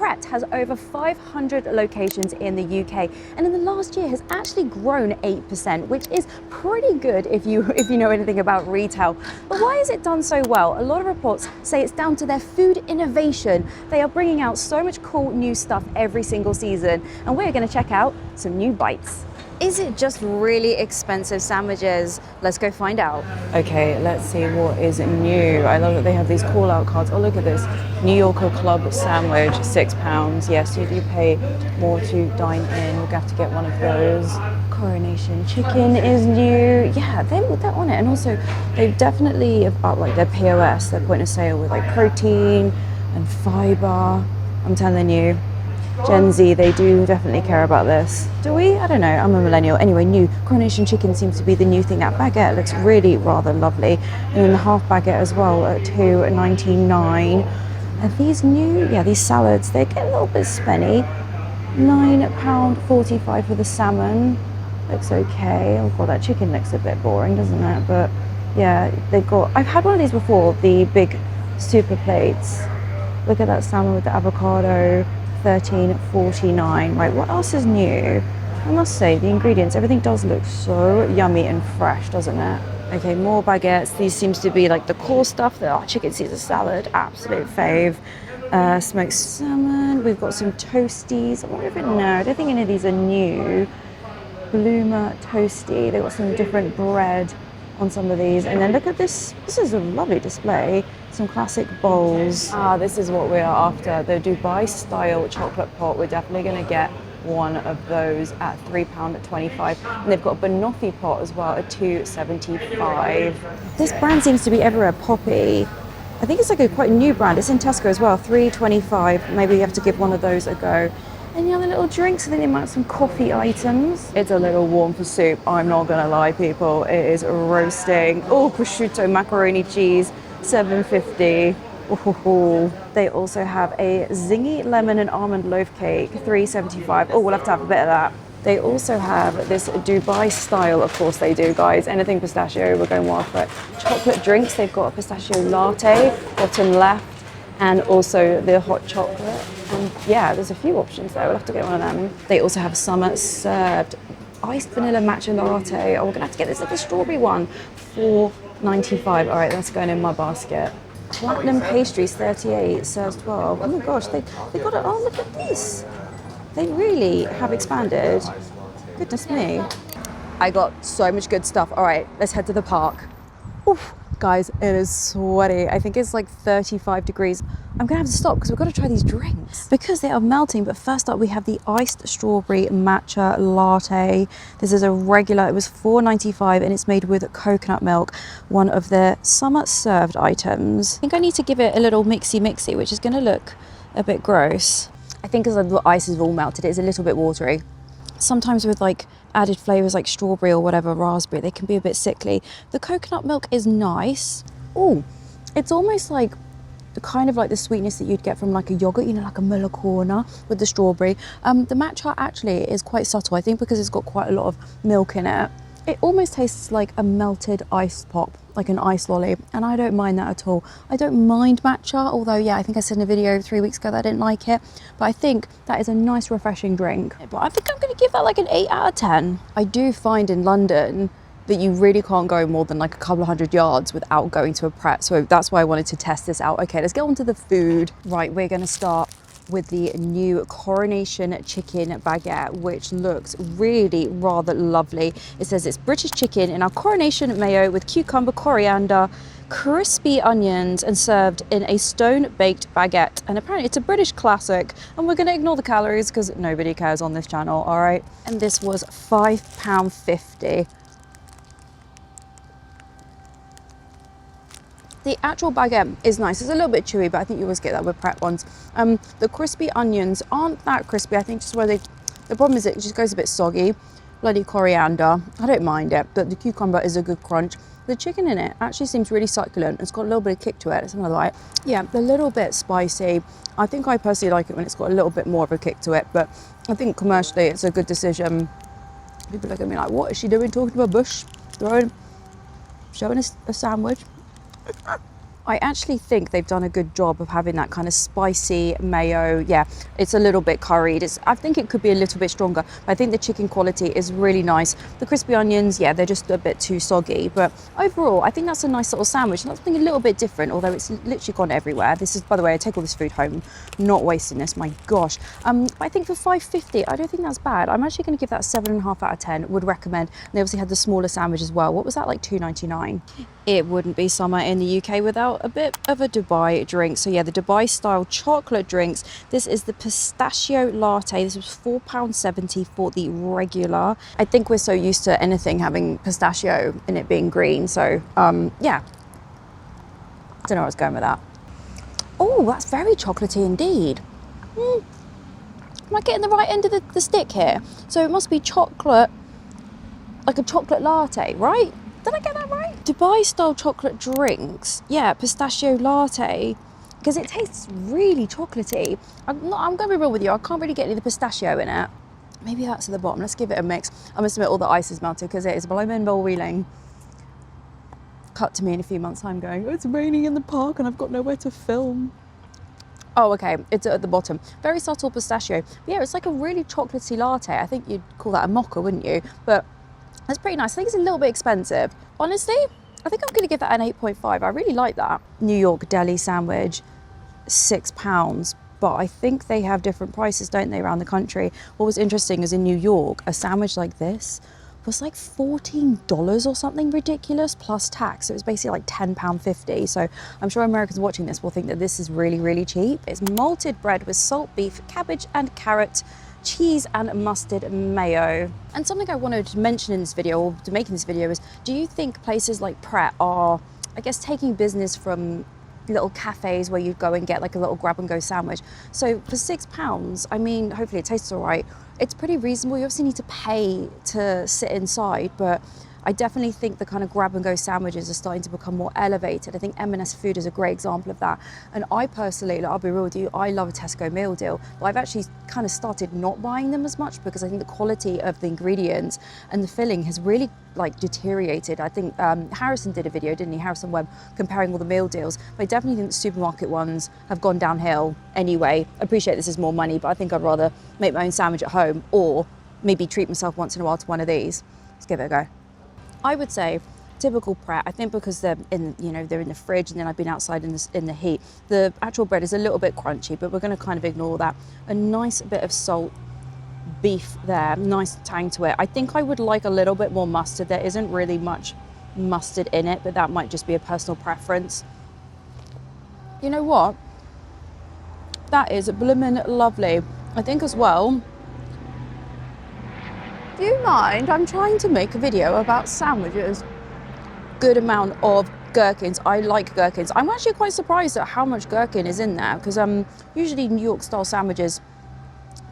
Pret has over 500 locations in the UK, and in the last year has actually grown 8%, which is pretty good if you know anything about retail. But why has it done so well? A lot of reports say it's down to their food innovation. They are bringing out so much cool new stuff every single season, and we're going to check out some new bites. Is it just really expensive sandwiches? Let's go find out. Okay, let's see what is new. I love that they have these call out cards. Oh, look at this. New Yorker Club sandwich, £6. Yes, you do pay more to dine in. We'll have to get one of those. Coronation chicken is new. Yeah, they're on it. And also, they definitely have upped like their POS, their point of sale with like protein and fiber. I'm telling you. Gen Z, they do definitely care about this. Do we? I don't know, I'm a millennial. Anyway, new Coronation chicken seems to be the new thing. That baguette looks really rather lovely. And then the half baguette as well at £2.99. Are these new? Yeah, these salads, they get a little bit spenny. £9.45 for the salmon. Looks okay. Oh god, that chicken looks a bit boring, doesn't it? But yeah, they've got, I've had one of these before, the big super plates. Look at that salmon with the avocado. $13.49. Right, what else is new? I must say, the ingredients, everything does look so yummy and fresh, doesn't it? Okay, more baguettes. These seems to be like the core stuff. The chicken Caesar salad, absolute fave. Smoked salmon. We've got some toasties. I wonder if I don't think any of these are new. Bloomer toasty. They've got some different bread on some of these. And then look at this. This is a lovely display. Some classic bowls. This is what we are after. The Dubai style chocolate pot. We're definitely going to get one of those at £3.25. And they've got a Banoffee pot as well at £2.75. This brand seems to be everywhere. Poppi. I think it's like a quite new brand. It's in Tesco as well. £3.25. Maybe you have to give one of those a go. Any other little drinks? I think they might have some coffee items. It's a little warm for soup. I'm not going to lie, people. It is roasting. Oh, prosciutto, macaroni cheese. $7.50. Ooh. They also have a zingy lemon and almond loaf cake, $3.75. Oh, we'll have to have a bit of that. They also have this Dubai style, of course they do, guys. Anything pistachio, we're going wild for it. Chocolate drinks, they've got a pistachio latte, bottom left, and also the hot chocolate. And yeah, there's a few options there. We'll have to get one of them. They also have summer served iced vanilla matcha latte. Oh, we're gonna have to get this little strawberry one for $4.95. All right, that's going in my basket. Platinum pastries, 38, serves 12. Oh my gosh, they got it. Oh, look at this. They really have expanded. Goodness me. I got so much good stuff. All right, let's head to the park. Oof, guys, it is sweaty. I think it's like 35 degrees. I'm gonna have to stop because we've got to try these drinks because they are melting. But first up, we have the iced strawberry matcha latte. This is a regular, it was $4.95 and it's made with coconut milk, one of their summer served items. I think I need to give it a little mixy, which is gonna look a bit gross. I think as the ice is all melted, it's a little bit watery. Sometimes with like added flavors like strawberry or whatever, raspberry, they can be a bit sickly. The coconut milk is nice. Oh, it's almost like kind of like the sweetness that you'd get from like a yogurt, you know, like a Millicona with the strawberry. The matcha actually is quite subtle, I think, because it's got quite a lot of milk in it. It almost tastes like a melted ice pop, like an ice lolly, and I don't mind that at all. I don't mind matcha, although yeah, I think I said in a video 3 weeks ago that I didn't like it, but I think that is a nice refreshing drink. But I think I'm going to give that like an 8 out of 10. I do find in London that you really can't go more than like a couple of 100 yards without going to a Pret, so that's why I wanted to test this out. Okay, let's get on to the food. Right, we're going to start with the new Coronation chicken baguette, which looks really rather lovely. It says it's British chicken in our Coronation mayo with cucumber, coriander, crispy onions, and served in a stone-baked baguette. And apparently it's a British classic, and we're going to ignore the calories because nobody cares on this channel, all right? And this was £5.50. The actual baguette is nice. It's a little bit chewy, but I think you always get that with Pret ones. The crispy onions aren't that crispy. I think just where the problem is it just goes a bit soggy. Bloody coriander. I don't mind it, but the cucumber is a good crunch. The chicken in it actually seems really succulent. It's got a little bit of kick to it. It's another like, yeah, a little bit spicy. I think I personally like it when it's got a little bit more of a kick to it, but I think commercially it's a good decision. People look at me like, what is she doing talking to a bush? Showing us a sandwich. I actually think they've done a good job of having that kind of spicy mayo. Yeah, it's a little bit curried. I think it could be a little bit stronger. But I think the chicken quality is really nice. The crispy onions, yeah, they're just a bit too soggy. But overall, I think that's a nice little sandwich. That's something a little bit different, although it's literally gone everywhere. This is, by the way, I take all this food home, not wasting this, my gosh. But I think for $5.50, I don't think that's bad. I'm actually going to give that 7.5 out of 10. Would recommend. And they obviously had the smaller sandwich as well. What was that, like $2.99? It wouldn't be summer in the UK without a bit of a Dubai drink. So yeah, the Dubai style chocolate drinks. This is the pistachio latte. This was £4.70 for the regular. I think we're so used to anything having pistachio in it being green. So yeah, I don't know where I was going with that. Oh, that's very chocolatey indeed. Am I getting the right end of the stick here? So it must be chocolate, like a chocolate latte, right? Did I get that right? Dubai style chocolate drinks. Yeah, pistachio latte. Because it tastes really chocolatey. I'm going to be real with you. I can't really get any of the pistachio in it. Maybe that's at the bottom. Let's give it a mix. I must admit all the ice is melted because it is blowing bowl wheeling. Cut to me in a few months' time going, oh, it's raining in the park and I've got nowhere to film. Oh, okay, it's at the bottom. Very subtle pistachio. But yeah, it's like a really chocolatey latte. I think you'd call that a mocha, wouldn't you? But that's pretty nice. I think it's a little bit expensive. Honestly, I think I'm going to give that an 8.5. I really like that. New York deli sandwich, £6. But I think they have different prices, don't they, around the country? What was interesting is in New York, a sandwich like this was like $14 or something ridiculous plus tax. So it was basically like £10.50. So I'm sure Americans watching this will think that this is really, really cheap. It's malted bread with salt beef, cabbage and carrot, cheese and mustard mayo. And something I wanted to mention in this video, or to make in this video, is do you think places like Pret are, I guess, taking business from little cafes where you go and get like a little grab and go sandwich? So for £6, I mean, hopefully it tastes all right. It's pretty reasonable. You obviously need to pay to sit inside, but I definitely think the kind of grab and go sandwiches are starting to become more elevated. I think M&S Food is a great example of that. And I personally, I'll be real with you, I love a Tesco meal deal, but I've actually kind of started not buying them as much because I think the quality of the ingredients and the filling has really like deteriorated. I think Harrison did a video, didn't he, Harrison Webb, comparing all the meal deals. But I definitely think the supermarket ones have gone downhill anyway. I appreciate this is more money, but I think I'd rather make my own sandwich at home or maybe treat myself once in a while to one of these. Let's give it a go. I would say typical Pret. I think because they're in, they're in the fridge, and then I've been outside in the heat. The actual bread is a little bit crunchy, but we're going to kind of ignore that. A nice bit of salt beef there, nice tang to it. I think I would like a little bit more mustard. There isn't really much mustard in it, but that might just be a personal preference. You know what? That is bloomin' lovely. I think as well. Do you mind? I'm trying to make a video about sandwiches. Good amount of gherkins. I like gherkins. I'm actually quite surprised at how much gherkin is in there because usually New York style sandwiches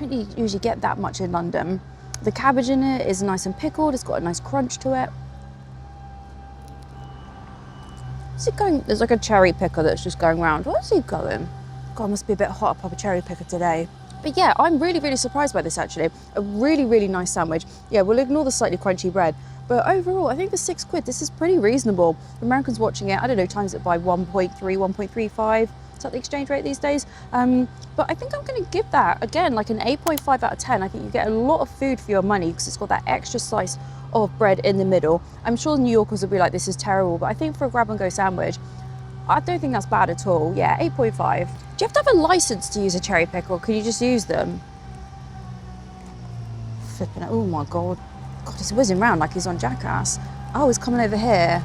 don't usually get that much in London. The cabbage in it is nice and pickled. It's got a nice crunch to it. Where's it going? There's like a cherry picker that's just going around. Where's he going? God, it must be a bit hot up a cherry picker today. But yeah, I'm really, really surprised by this actually. A really, really nice sandwich. Yeah, we'll ignore the slightly crunchy bread. But overall, I think for £6, this is pretty reasonable. For Americans watching it, I don't know, times it by 1.3, 1.35. Is that the exchange rate these days? But I think I'm going to give that, again, like an 8.5 out of 10. I think you get a lot of food for your money because it's got that extra slice of bread in the middle. I'm sure New Yorkers will be like, this is terrible. But I think for a grab-and-go sandwich, I don't think that's bad at all. Yeah, 8.5. Do you have to have a license to use a cherry picker, or can you just use them? Flipping it. Oh my God. God, he's whizzing around like he's on Jackass. Oh, he's coming over here.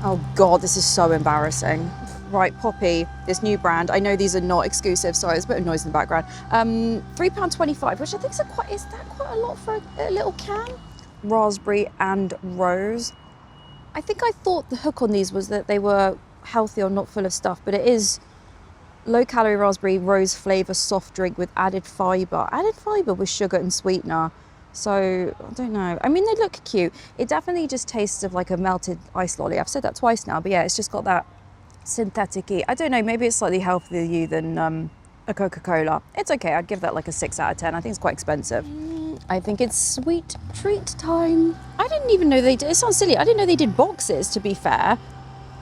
Oh God, this is so embarrassing. Right, Poppi, this new brand. I know these are not exclusive, sorry, there's a bit of noise in the background. £3.25, which I think is that quite a lot for a little can? Raspberry and rose. I think I thought the hook on these was that they were healthy or not full of stuff, but it is low calorie raspberry rose flavor soft drink with added fiber with sugar and sweetener. So I don't know, I mean, they look cute. It definitely just tastes of like a melted ice lolly. I've said that twice now, but yeah, it's just got that synthetic-y. I don't know, maybe it's slightly healthier than a Coca-Cola. It's okay, I'd give that like a 6 out of 10. I think it's quite expensive. I think it's sweet treat time. I didn't even know they did, it sounds silly, I didn't know they did boxes, to be fair.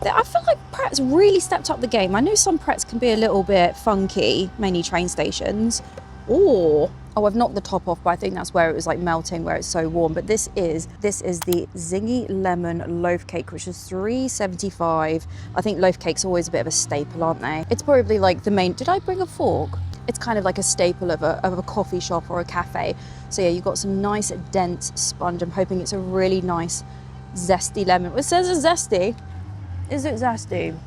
I feel like Pret's really stepped up the game. I know some Prets can be a little bit funky, mainly train stations. Oh, I've knocked the top off, but I think that's where it was like melting, where it's so warm. But this is the zingy lemon loaf cake, which is $3.75. I think loaf cakes are always a bit of a staple, aren't they? It's probably like the main. Did I bring a fork? It's kind of like a staple of a coffee shop or a cafe. So yeah, you've got some nice dense sponge. I'm hoping it's a really nice zesty lemon. It says it's zesty. Is it zesty?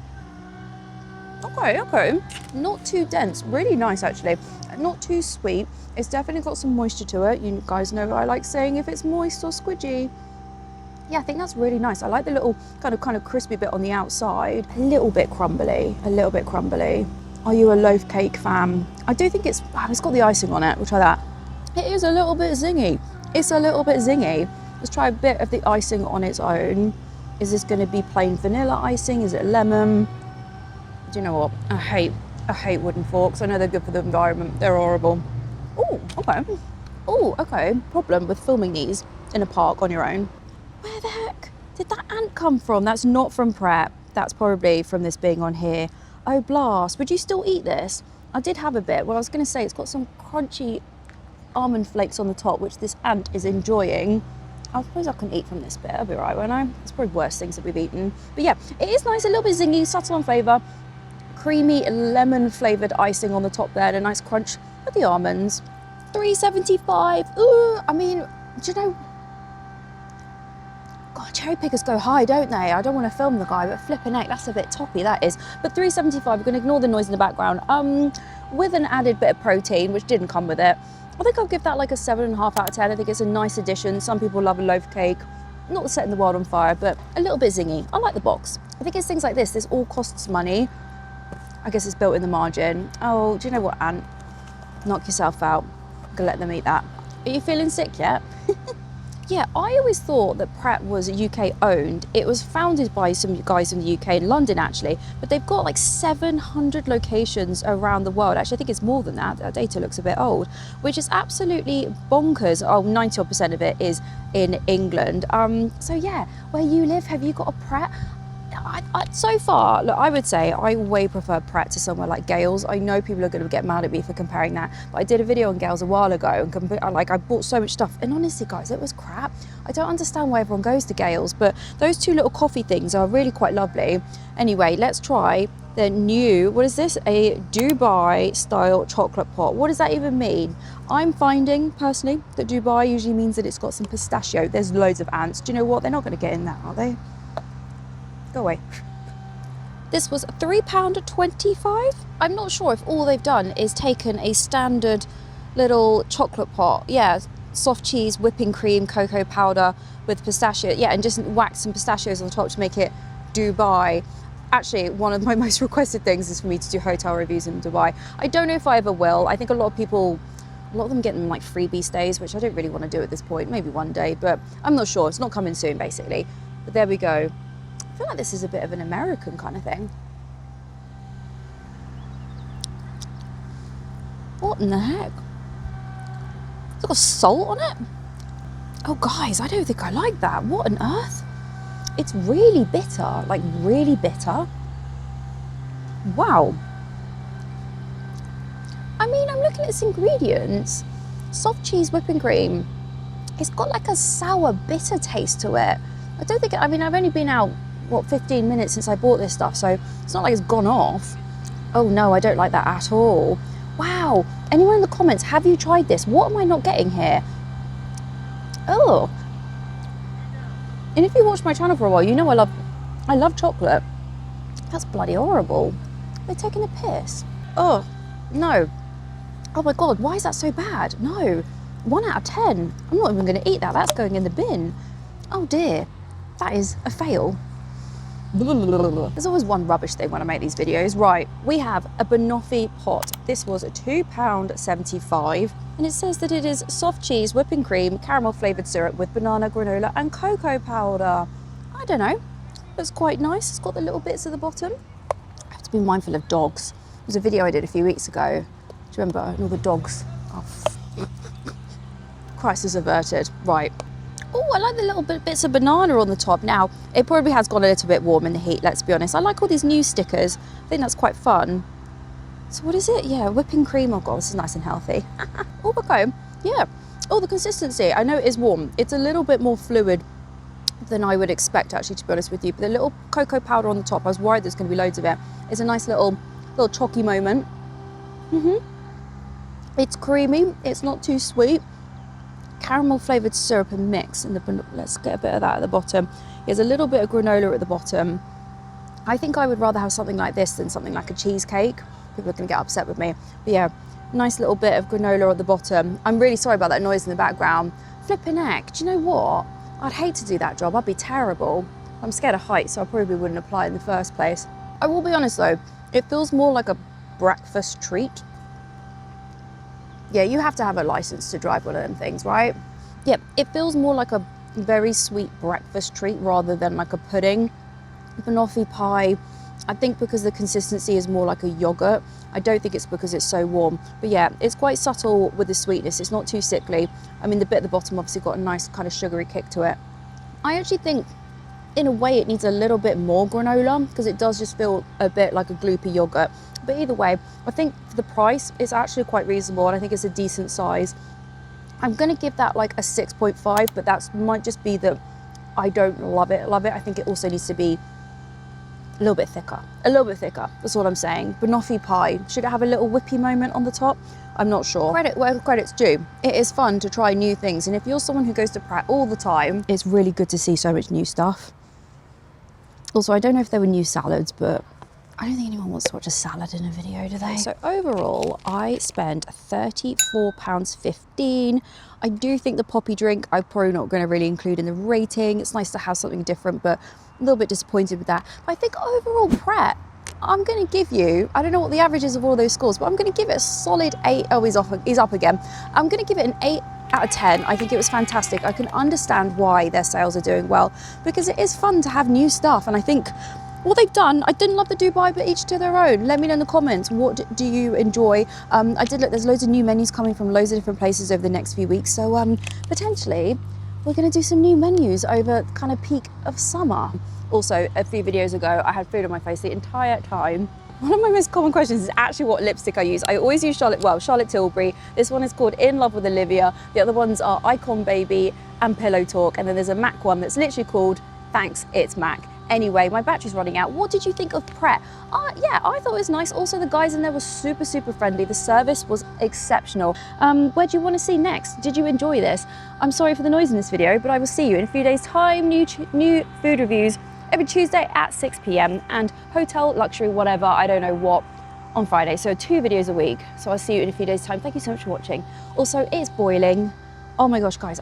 Okay. Not too dense. Really nice, actually. Not too sweet. It's definitely got some moisture to it. You guys know I like saying if it's moist or squidgy. Yeah, I think that's really nice. I like the little kind of crispy bit on the outside. A little bit crumbly. Are you a loaf cake fan? I do think it's got the icing on it. We'll try that. It is a little bit zingy. Let's try a bit of the icing on its own. Is this going to be plain vanilla icing? Is it lemon? Do you know what? I hate wooden forks. I know they're good for the environment. They're horrible. Okay. Problem with filming these in a park on your own. Where the heck did that ant come from? That's not from Pret. That's probably from this being on here. Oh, blast. Would you still eat this? I did have a bit. Well, I was going to say it's got some crunchy almond flakes on the top, which this ant is enjoying. I suppose I can eat from this bit. I'll be right, won't I? It's probably worse things that we've eaten. But yeah, it is nice, a little bit zingy, subtle on flavour. Creamy lemon flavoured icing on the top there, and a nice crunch with the almonds. $3.75. Ooh, I mean, do you know? God, cherry pickers go high, don't they? I don't want to film the guy, but flipping heck, that's a bit toppy, that is. But $3.75, we're going to ignore the noise in the background. With an added bit of protein, which didn't come with it. I think I'll give that like a 7.5 out of 10. I think it's a nice addition. Some people love a loaf cake. Not setting the world on fire, but a little bit zingy. I like the box. I think it's things like this. This all costs money. I guess it's built in the margin. Oh, do you know what, Ant? Knock yourself out. I'm gonna let them eat that. Are you feeling sick yet? Yeah, I always thought that Pret was UK owned. It was founded by some guys from the UK in London, actually, but they've got like 700 locations around the world. Actually, I think it's more than that. That data looks a bit old, which is absolutely bonkers. Oh, 90% of it is in England. So yeah, where you live, have you got a Pret? So far, look, I would say I way prefer Pret to somewhere like Gales. I know people are going to get mad at me for comparing that, but I did a video on Gales a while ago, and I bought so much stuff, and honestly, guys, it was crap. I don't understand why everyone goes to Gales, but those two little coffee things are really quite lovely. Anyway, let's try the new, what is this? A Dubai style chocolate pot. What does that even mean? I'm finding, personally, that Dubai usually means that it's got some pistachio. There's loads of ants. Do you know what? They're not going to get in that, are they? Go away. This was £3.25. I'm not sure if all they've done is taken a standard little chocolate pot. Yeah, soft cheese, whipping cream, cocoa powder with pistachio. Yeah, and just whacked some pistachios on the top to make it Dubai. Actually, one of my most requested things is for me to do hotel reviews in Dubai. I don't know if I ever will. I think a lot of them get them like freebie stays, which I don't really want to do at this point. Maybe one day, but I'm not sure. It's not coming soon, basically. But there we go. I feel like this is a bit of an American kind of thing. What in the heck? It's got salt on it? Oh guys, I don't think I like that. What on earth? It's really bitter, like really bitter. Wow. I mean, I'm looking at its ingredients. Soft cheese, whipping cream. It's got like a sour, bitter taste to it. I don't think, I mean, I've only been out, what, 15 minutes since I bought this stuff, so it's not like it's gone off. Oh no, I don't like that at all. Wow, anyone in the comments, have you tried this? What am I not getting here? Oh. And if you watch my channel for a while, you know I love chocolate. That's bloody horrible. They're taking a piss. Oh, no. Oh my God, why is that so bad? No, 1 out of 10. I'm not even gonna eat that, that's going in the bin. Oh dear, that is a fail. There's always one rubbish thing when I make these videos. Right, we have a Banoffee pot. This was £2.75, and it says that it is soft cheese, whipping cream, caramel flavoured syrup with banana, granola and cocoa powder. I don't know, looks quite nice. It's got the little bits at the bottom. I have to be mindful of dogs. There was a video I did a few weeks ago. Do you remember all the dogs? Oh, crisis averted. Right, Oh, I like the little bits of banana on the top. Now, it probably has gone a little bit warm in the heat, let's be honest. I like all these new stickers. I think that's quite fun. So what is it? Yeah, whipping cream. Oh God, this is nice and healthy. Oh, okay. Yeah. Oh, the consistency. I know it is warm. It's a little bit more fluid than I would expect, actually, to be honest with you. But the little cocoa powder on the top, I was worried there's going to be loads of it. It's a nice little chalky moment. It's creamy. It's not too sweet. Caramel flavoured syrup and mix, and let's get a bit of that at the bottom. There's a little bit of granola at the bottom. I think I would rather have something like this than something like a cheesecake. People are going to get upset with me. But yeah, nice little bit of granola at the bottom. I'm really sorry about that noise in the background. Flipping heck, do you know what? I'd hate to do that job. I'd be terrible. I'm scared of heights, so I probably wouldn't apply in the first place. I will be honest though, it feels more like a breakfast treat. Yeah, you have to have a license to drive one of them things, right? Yeah, it feels more like a very sweet breakfast treat rather than like a pudding. Banoffee pie, I think because the consistency is more like a yogurt. I don't think it's because it's so warm. But yeah, it's quite subtle with the sweetness. It's not too sickly. I mean, the bit at the bottom obviously got a nice kind of sugary kick to it. I actually think, in a way, it needs a little bit more granola because it does just feel a bit like a gloopy yogurt. But either way, I think for the price, it's actually quite reasonable, and I think it's a decent size. I'm going to give that like a 6.5, but that might just be that I don't love it. I think it also needs to be a little bit thicker. That's what I'm saying. Banoffee pie, should it have a little whippy moment on the top? I'm not sure. Credit where credit's due. It is fun to try new things, and if you're someone who goes to Pret all the time, it's really good to see so much new stuff. Also, I don't know if there were new salads, but I don't think anyone wants to watch a salad in a video, do they? So overall, I spent £34.15. I do think the Poppi drink, I'm probably not going to really include in the rating. It's nice to have something different, but a little bit disappointed with that. But I think overall, Pret, I'm going to give you, I don't know what the average is of all those scores, but I'm going to give it a solid 8. Oh, he's up again. I'm going to give it an 8 out of 10. I think it was fantastic. I can understand why their sales are doing well, because it is fun to have new stuff. And I think what they've done, I didn't love the Dubai, but each to their own. Let me know in the comments, what do you enjoy? I did look, there's loads of new menus coming from loads of different places over the next few weeks. So potentially we're gonna do some new menus over kind of peak of summer. Also, a few videos ago, I had food on my face the entire time. One of my most common questions is actually what lipstick I use. I always use Charlotte Tilbury. This one is called In Love with Olivia. The other ones are Icon Baby and Pillow Talk. And then there's a MAC one that's literally called Thanks, It's MAC. Anyway, my battery's running out. What did you think of Pret? Yeah, I thought it was nice. Also, the guys in there were super, super friendly. The service was exceptional. Where do you want to see next? Did you enjoy this? I'm sorry for the noise in this video, but I will see you in a few days' time. New food reviews every Tuesday at 6 p.m. and hotel, luxury, whatever, I don't know what, on Friday. So 2 videos a week. So I'll see you in a few days' time. Thank you so much for watching. Also, it's boiling. Oh my gosh, guys.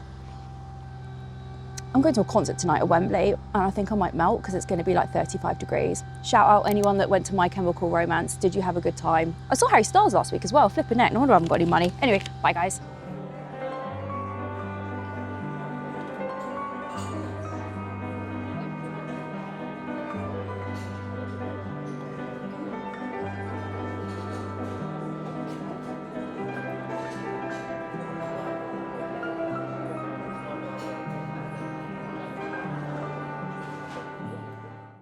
I'm going to a concert tonight at Wembley, and I think I might melt because it's going to be like 35 degrees. Shout out anyone that went to My Chemical Romance. Did you have a good time? I saw Harry Styles last week as well. Flipping neck. No wonder I haven't got any money. Anyway, bye guys.